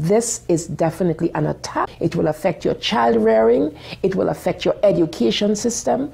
This is definitely an attack. It will affect your child rearing. It will affect your education system.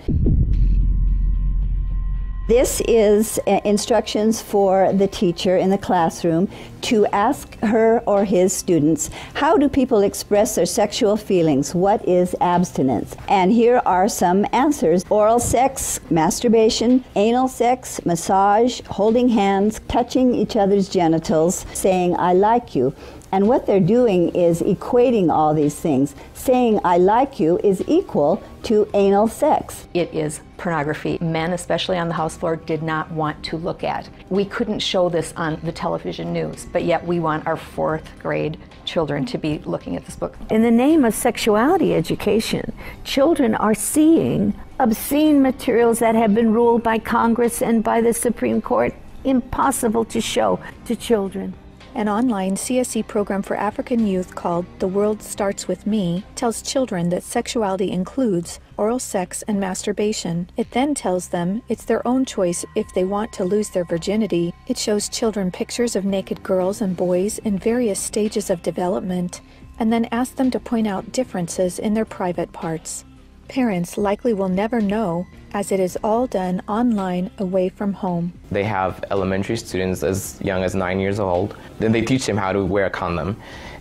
This is instructions for the teacher in the classroom to ask her or his students, how do people express their sexual feelings? What is abstinence? And here are some answers. Oral sex, masturbation, anal sex, massage, holding hands, touching each other's genitals, saying, I like you. And what they're doing is equating all these things. Saying, I like you is equal to anal sex. It is pornography. Men, especially on the house floor, did not want to look at. We couldn't show this on the television news, but yet we want our 4th grade children to be looking at this book. In the name of sexuality education, children are seeing obscene materials that have been ruled by Congress and by the Supreme Court impossible to show to children. An online CSE program for African youth called The World Starts With Me tells children that sexuality includes oral sex and masturbation. It then tells them it's their own choice if they want to lose their virginity. It shows children pictures of naked girls and boys in various stages of development, and then asks them to point out differences in their private parts. Parents likely will never know, as it is all done online away from home. They have elementary students as young as 9 years old. Then they teach them how to wear a condom.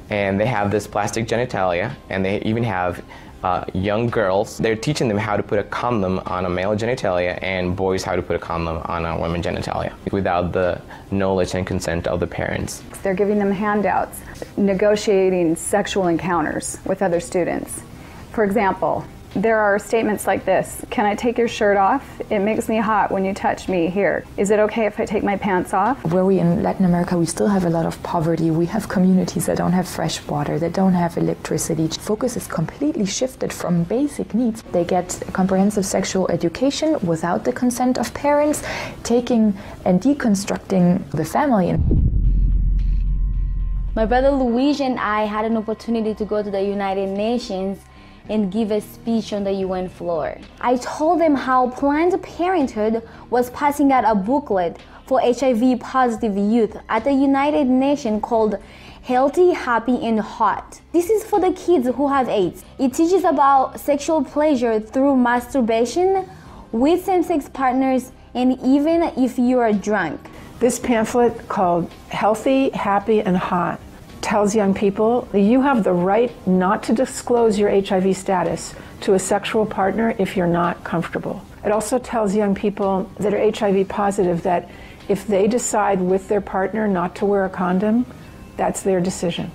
And they have this plastic genitalia, and they even have young girls. They're teaching them how to put a condom on a male genitalia and boys how to put a condom on a woman's genitalia without the knowledge and consent of the parents. They're giving them handouts, negotiating sexual encounters with other students. For example, there are statements like this: can I take your shirt off? It makes me hot when you touch me here. Is it okay if I take my pants off? Where we in Latin America, we still have a lot of poverty. We have communities that don't have fresh water, that don't have electricity. Focus is completely shifted from basic needs. They get comprehensive sexual education without the consent of parents, taking and deconstructing the family. My brother Luigi and I had an opportunity to go to the United Nations and give a speech on the UN floor. I told them how Planned Parenthood was passing out a booklet for HIV positive youth at the United Nations called Healthy, Happy, and Hot. This is for the kids who have AIDS. It teaches about sexual pleasure through masturbation, with same-sex partners, and even if you are drunk. This pamphlet called Healthy, Happy, and Hot tells young people that you have the right not to disclose your HIV status to a sexual partner if you're not comfortable. It also tells young people that are HIV positive that if they decide with their partner not to wear a condom, that's their decision.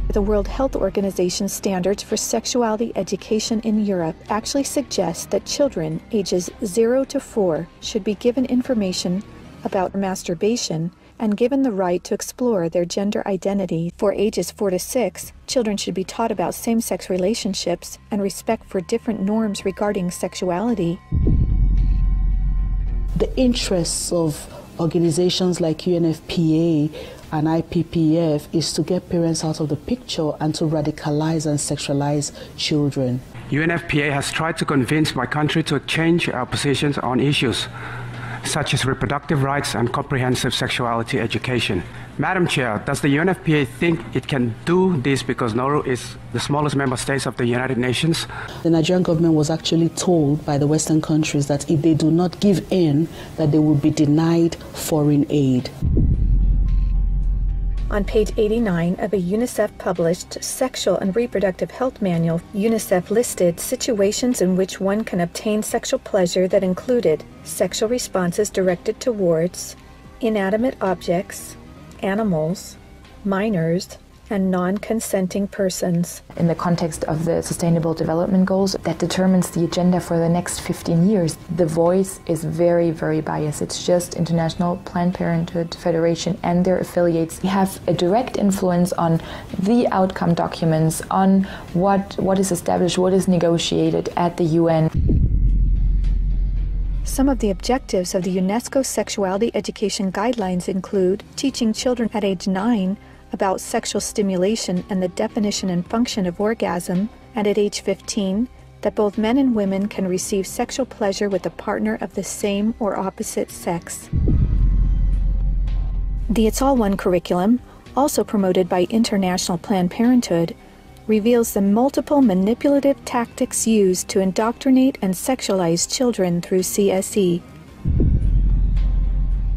The World Health Organization standards for sexuality education in Europe actually suggest that children ages 0 to 4 should be given information about masturbation and given the right to explore their gender identity. For ages 4 to 6, children should be taught about same-sex relationships and respect for different norms regarding sexuality. The interests of organizations like UNFPA and IPPF is to get parents out of the picture and to radicalize and sexualize children. UNFPA has tried to convince my country to change our positions on issues such as reproductive rights and comprehensive sexuality education. Madam Chair, does the UNFPA think it can do this because Nauru is the smallest member state of the United Nations? The Nigerian government was actually told by the Western countries that if they do not give in, that they will be denied foreign aid. On page 89 of a UNICEF-published Sexual and Reproductive Health Manual, UNICEF listed situations in which one can obtain sexual pleasure that included sexual responses directed towards inanimate objects, animals, minors, and non-consenting persons. In the context of the Sustainable Development Goals, that determines the agenda for the next 15 years. The voice is very, very biased. It's just International Planned Parenthood Federation and their affiliates. They have a direct influence on the outcome documents, on what is established, what is negotiated at the UN. Some of the objectives of the UNESCO Sexuality Education Guidelines include teaching children at age 9 about sexual stimulation and the definition and function of orgasm, and at age 15, that both men and women can receive sexual pleasure with a partner of the same or opposite sex. The It's All One curriculum also promoted by International Planned Parenthood, reveals the multiple manipulative tactics used to indoctrinate and sexualize children through CSE.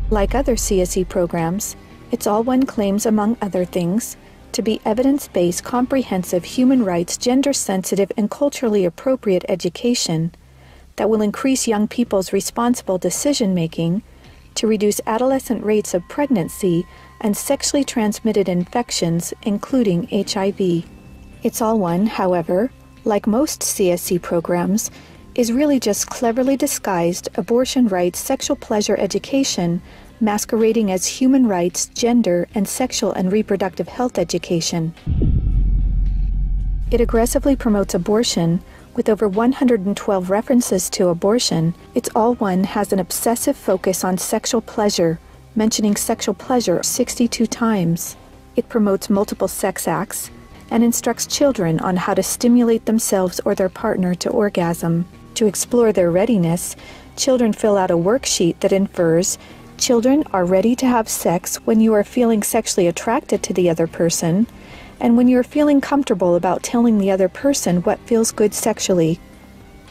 Like other CSE programs, It's All One claims, among other things, to be evidence-based, comprehensive, human rights, gender-sensitive, and culturally appropriate education that will increase young people's responsible decision-making, to reduce adolescent rates of pregnancy and sexually transmitted infections, including HIV. It's All One, however, like most CSE programs, is really just cleverly disguised abortion rights, sexual pleasure education, masquerading as human rights, gender, and sexual and reproductive health education. It aggressively promotes abortion. With over 112 references to abortion, It's All One has an obsessive focus on sexual pleasure, mentioning sexual pleasure 62 times. It promotes multiple sex acts and instructs children on how to stimulate themselves or their partner to orgasm. To explore their readiness, children fill out a worksheet that infers children are ready to have sex when you are feeling sexually attracted to the other person, and when you're feeling comfortable about telling the other person what feels good sexually.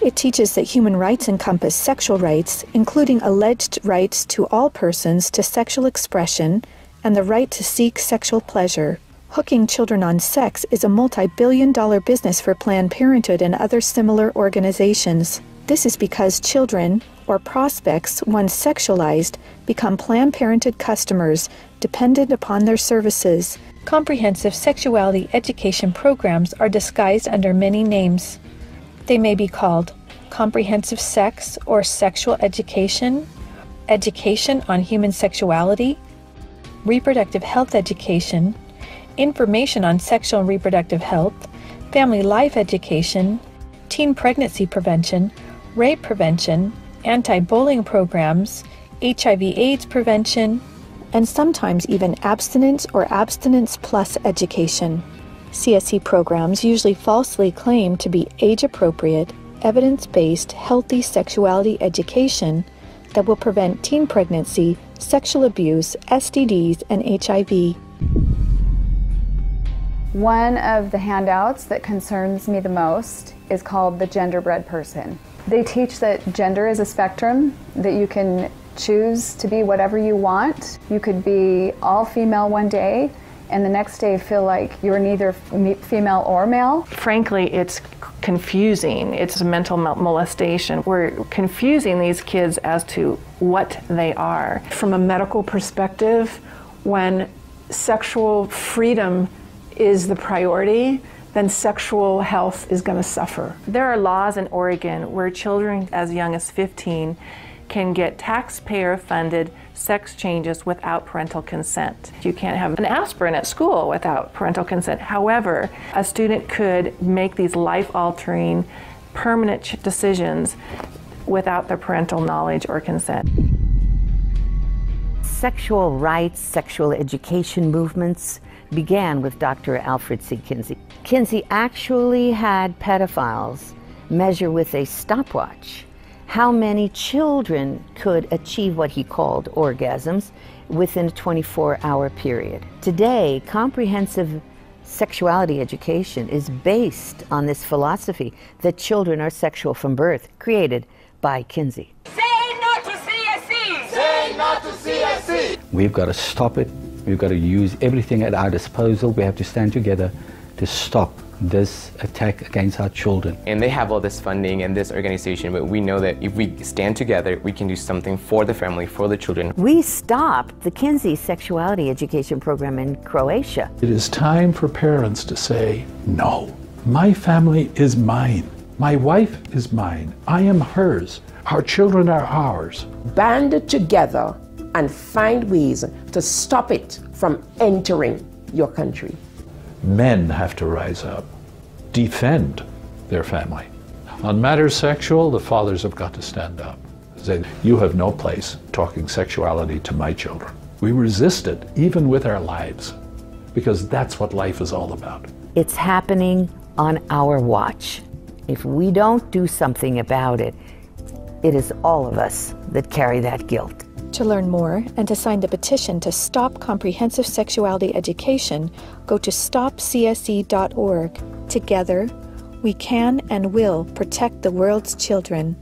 It teaches that human rights encompass sexual rights, including alleged rights to all persons to sexual expression and the right to seek sexual pleasure. Hooking children on sex is a multi-billion-dollar business for Planned Parenthood and other similar organizations. This is because children, or prospects, once sexualized, become Planned Parenthood customers dependent upon their services. Comprehensive sexuality education programs are disguised under many names. They may be called comprehensive sex or sexual education, education on human sexuality, reproductive health education, information on sexual and reproductive health, family life education, teen pregnancy prevention, rape prevention, anti-bullying programs, HIV/AIDS prevention, and sometimes even abstinence or abstinence plus education. CSE programs usually falsely claim to be age-appropriate, evidence-based, healthy sexuality education that will prevent teen pregnancy, sexual abuse, STDs, and HIV. One of the handouts that concerns me the most is called the Genderbread Person. They teach that gender is a spectrum, that you can choose to be whatever you want. You could be all female one day and the next day feel like you're neither female or male. Frankly, it's confusing. It's mental molestation. We're confusing these kids as to what they are. From a medical perspective, when sexual freedom is the priority, then sexual health is going to suffer. There are laws in Oregon where children as young as 15 can get taxpayer-funded sex changes without parental consent. You can't have an aspirin at school without parental consent. However, a student could make these life-altering, permanent decisions without the parental knowledge or consent. Sexual rights, sexual education movements began with Dr. Alfred C. Kinsey. Kinsey actually had pedophiles measure with a stopwatch how many children could achieve what he called orgasms within a 24-hour period. Today, comprehensive sexuality education is based on this philosophy that children are sexual from birth, created by Kinsey. Say no to CSE! Say no to CSE! We've got to stop it. We've got to use everything at our disposal. We have to stand together to stop this attack against our children. And they have all this funding and this organization, but we know that if we stand together, we can do something for the family, for the children. We stopped the Kinsey sexuality education program in Croatia. It is time for parents to say, no, my family is mine. My wife is mine. I am hers. Our children are ours. Band together and find ways to stop it from entering your country. Men have to rise up, defend their family. On matters sexual, the fathers have got to stand up. Say, you have no place talking sexuality to my children. We resist it, even with our lives, because that's what life is all about. It's happening on our watch. If we don't do something about it, it is all of us that carry that guilt. To learn more and to sign the petition to stop comprehensive sexuality education, go to stopcse.org. Together, we can and will protect the world's children.